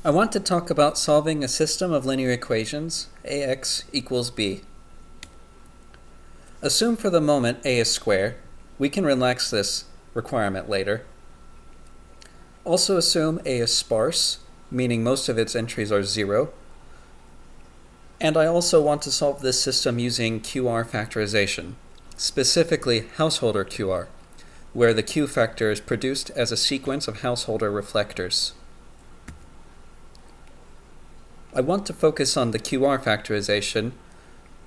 I want to talk about solving a system of linear equations, ax equals b. Assume for the moment a is square. We can relax this requirement later. Also assume a is sparse, meaning most of its entries are 0. And I also want to solve this system using QR factorization, specifically householder QR, where the Q factor is produced as a sequence of householder reflectors. I want to focus on the QR factorization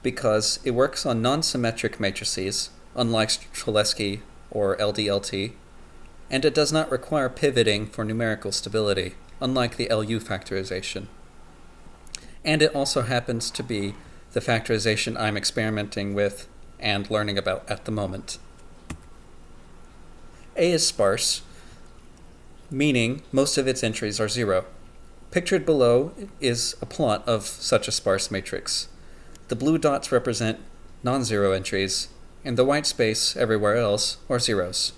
because it works on non-symmetric matrices, unlike Cholesky or LDLT, and it does not require pivoting for numerical stability, unlike the LU factorization. And it also happens to be the factorization I'm experimenting with and learning about at the moment. A is sparse, meaning most of its entries are 0. Pictured below is a plot of such a sparse matrix. The blue dots represent non-zero entries, and the white space everywhere else are zeros.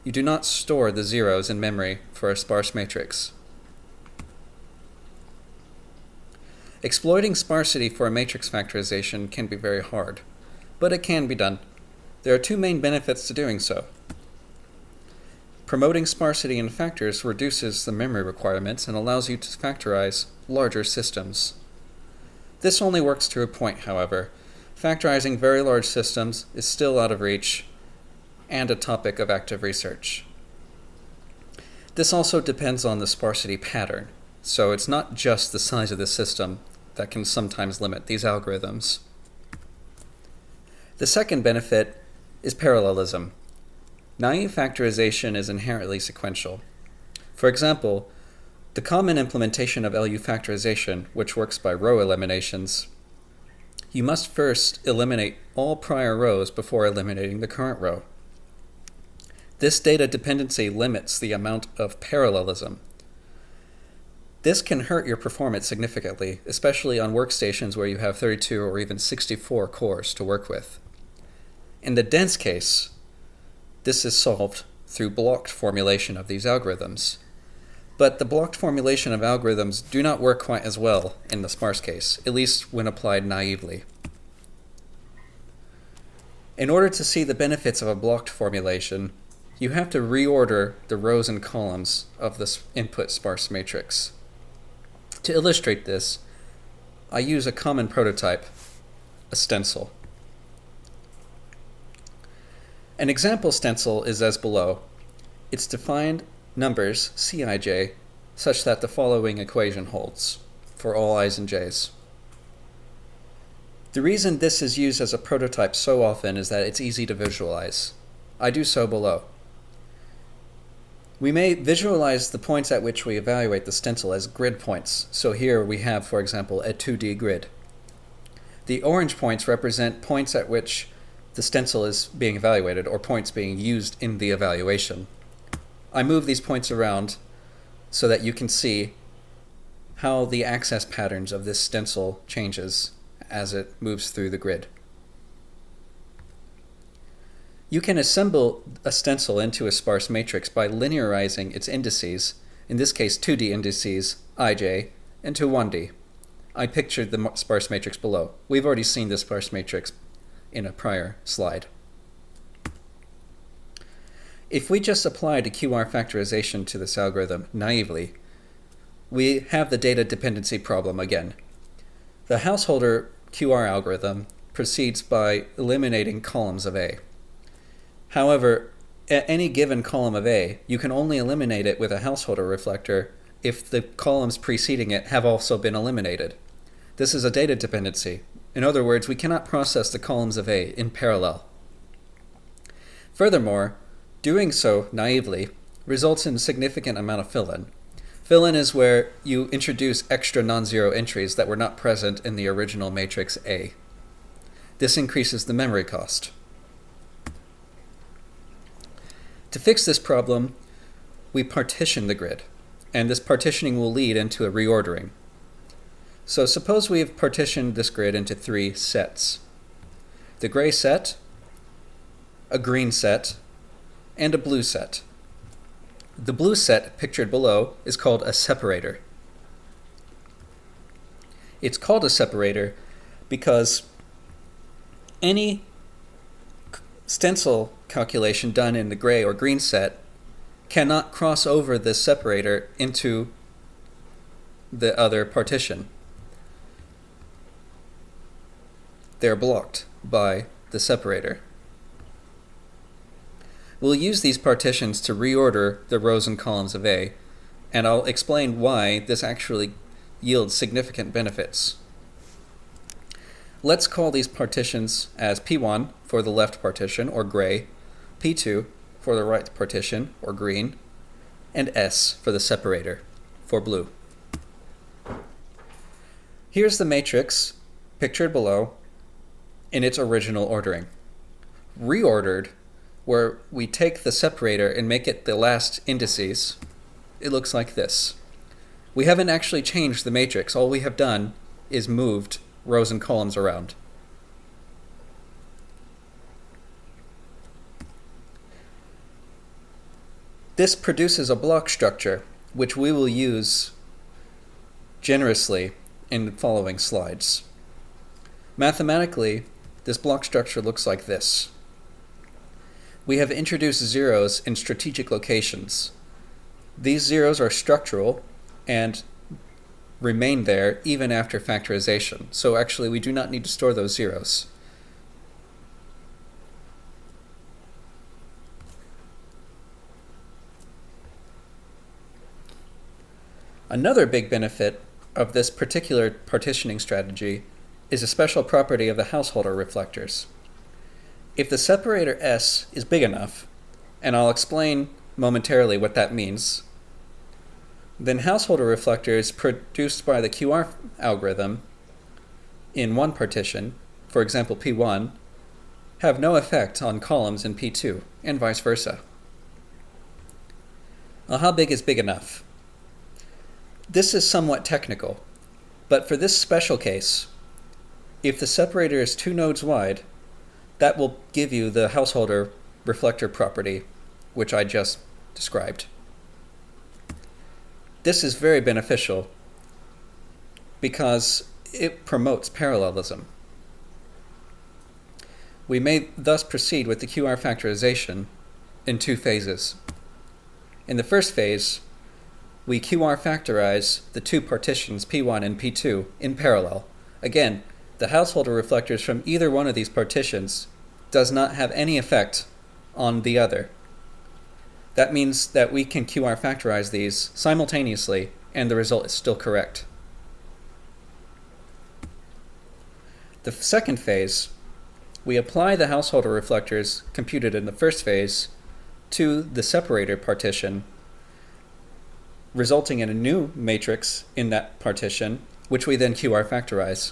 You do not store the zeros in memory for a sparse matrix. Exploiting sparsity for a matrix factorization can be very hard, but it can be done. There are two main benefits to doing so. Promoting sparsity in factors reduces the memory requirements and allows you to factorize larger systems. This only works to a point, however. Factorizing very large systems is still out of reach and a topic of active research. This also depends on the sparsity pattern, so it's not just the size of the system that can sometimes limit these algorithms. The second benefit is parallelism. Naive factorization is inherently sequential. For example, the common implementation of LU factorization, which works by row eliminations, you must first eliminate all prior rows before eliminating the current row. This data dependency limits the amount of parallelism. This can hurt your performance significantly, especially on workstations where you have 32 or even 64 cores to work with. In the dense case, this is solved through blocked formulation of these algorithms. But the blocked formulation of algorithms do not work quite as well in the sparse case, at least when applied naively. In order to see the benefits of a blocked formulation, you have to reorder the rows and columns of this input sparse matrix. To illustrate this, I use a common prototype, a stencil. An example stencil is as below. It's defined numbers, Cij, such that the following equation holds for all i's and j's. The reason this is used as a prototype so often is that it's easy to visualize. I do so below. We may visualize the points at which we evaluate the stencil as grid points. So here we have, for example, a 2D grid. The orange points represent points at which the stencil is being evaluated, or points being used in the evaluation. I move these points around so that you can see how the access patterns of this stencil changes as it moves through the grid. You can assemble a stencil into a sparse matrix by linearizing its indices, in this case 2D indices, ij, into 1D. I pictured the sparse matrix below. We've already seen this sparse matrix in a prior slide. If we just applied a QR factorization to this algorithm naively, we have the data dependency problem again. The householder QR algorithm proceeds by eliminating columns of A. However, at any given column of A, you can only eliminate it with a householder reflector if the columns preceding it have also been eliminated. This is a data dependency. In other words, we cannot process the columns of A in parallel. Furthermore, doing so naively results in a significant amount of fill-in. Fill-in is where you introduce extra non-zero entries that were not present in the original matrix A. This increases the memory cost. To fix this problem, we partition the grid, and this partitioning will lead into a reordering. So suppose we have partitioned this grid into 3 sets. The gray set, a green set, and a blue set. The blue set, pictured below, is called a separator. It's called a separator because any stencil calculation done in the gray or green set cannot cross over this separator into the other partition. They're blocked by the separator. We'll use these partitions to reorder the rows and columns of A, and I'll explain why this actually yields significant benefits. Let's call these partitions as P1 for the left partition, or gray, P2 for the right partition, or green, and S for the separator, for blue. Here's the matrix, pictured below, in its original ordering. Reordered, where we take the separator and make it the last indices, it looks like this. We haven't actually changed the matrix. All we have done is moved rows and columns around. This produces a block structure, which we will use generously in the following slides. Mathematically, this block structure looks like this. We have introduced zeros in strategic locations. These zeros are structural and remain there even after factorization. So actually, we do not need to store those zeros. Another big benefit of this particular partitioning strategy is a special property of the householder reflectors. If the separator S is big enough, and I'll explain momentarily what that means, then householder reflectors produced by the QR algorithm in one partition, for example P1, have no effect on columns in P2, and vice versa. Well, how big is big enough? This is somewhat technical, but for this special case, if the separator is 2 nodes wide, that will give you the householder reflector property, which I just described. This is very beneficial because it promotes parallelism. We may thus proceed with the QR factorization in 2 phases. In the first phase, we QR factorize the 2 partitions P1 and P2 in parallel. Again, the householder reflectors from either one of these partitions does not have any effect on the other. That means that we can QR factorize these simultaneously and the result is still correct. The second phase, we apply the householder reflectors computed in the first phase to the separator partition, resulting in a new matrix in that partition, which we then QR factorize.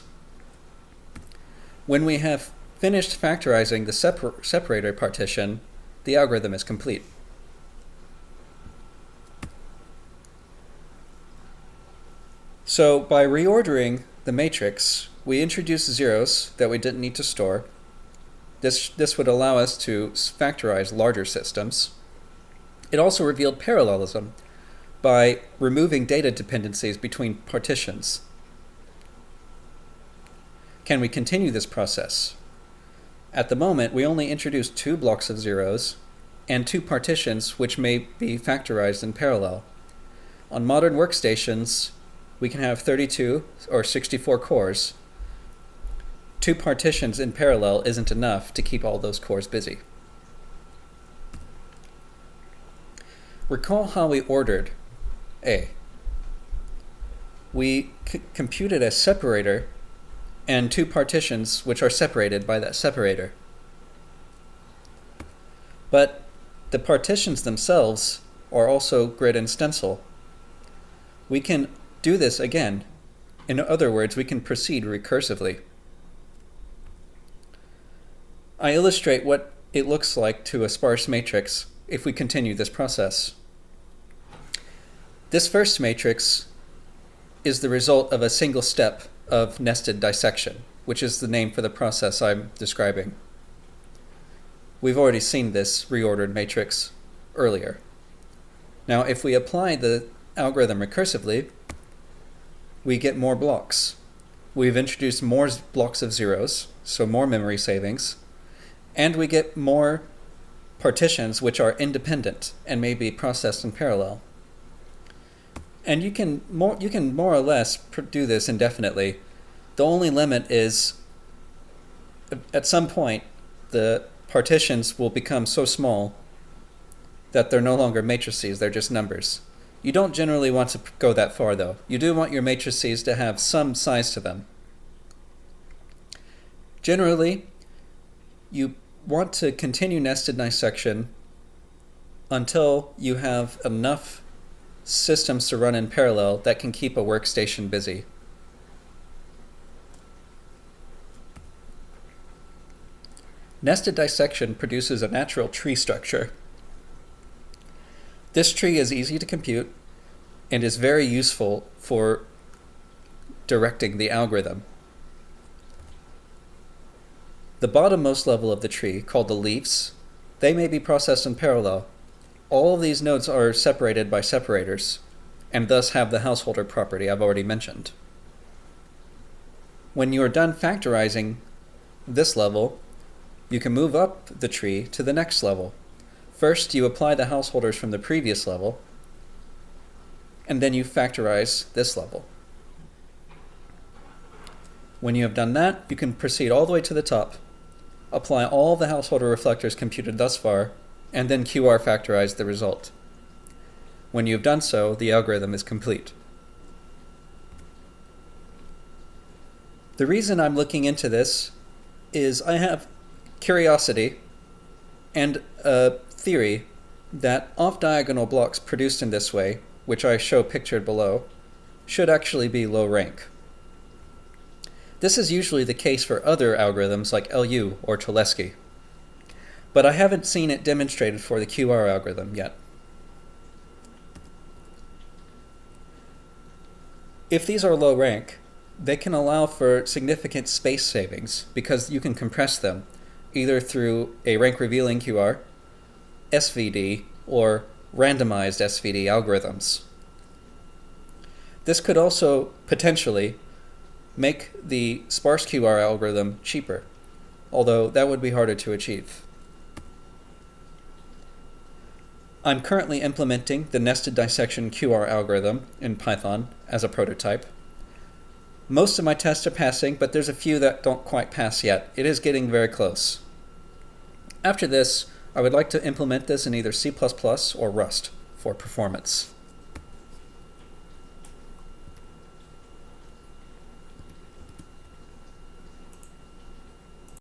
When we have finished factorizing the separator partition, the algorithm is complete. So by reordering the matrix, we introduced zeros that we didn't need to store. This would allow us to factorize larger systems. It also revealed parallelism by removing data dependencies between partitions. Can we continue this process? At the moment, we only introduced 2 blocks of zeros and 2 partitions which may be factorized in parallel. On modern workstations, we can have 32 or 64 cores. 2 partitions in parallel isn't enough to keep all those cores busy. Recall how we ordered A. We computed a separator and 2 partitions which are separated by that separator. But the partitions themselves are also grid and stencil. We can do this again. In other words, we can proceed recursively. I illustrate what it looks like to a sparse matrix if we continue this process. This first matrix is the result of a single step of nested dissection, which is the name for the process I'm describing. We've already seen this reordered matrix earlier. Now, if we apply the algorithm recursively, we get more blocks. we've introduced more blocks of zeros, so more memory savings, and we get more partitions which are independent and may be processed in parallel. And you can more or less do this indefinitely. The only limit is at some point the partitions will become so small that they're no longer matrices, they're just numbers. You don't generally want to go that far though. You do want your matrices to have some size to them. Generally, you want to continue nested dissection until you have enough systems to run in parallel that can keep a workstation busy. Nested dissection produces a natural tree structure. This tree is easy to compute and is very useful for directing the algorithm. The bottommost level of the tree, called the leaves, they may be processed in parallel. All of these nodes are separated by separators, and thus have the householder property I've already mentioned. When you are done factorizing this level, you can move up the tree to the next level. First, you apply the householders from the previous level, and then you factorize this level. When you have done that, you can proceed all the way to the top, apply all the householder reflectors computed thus far, and then QR factorize the result. When you have done so, the algorithm is complete. The reason I'm looking into this is I have curiosity and a theory that off-diagonal blocks produced in this way, which I show pictured below, should actually be low rank. This is usually the case for other algorithms like LU or Cholesky, but I haven't seen it demonstrated for the QR algorithm yet. If these are low rank, they can allow for significant space savings because you can compress them either through a rank revealing QR, SVD, or randomized SVD algorithms. This could also potentially make the sparse QR algorithm cheaper, although that would be harder to achieve. I'm currently implementing the nested dissection QR algorithm in Python as a prototype. Most of my tests are passing, but there's a few that don't quite pass yet. It is getting very close. After this, I would like to implement this in either C++ or Rust for performance.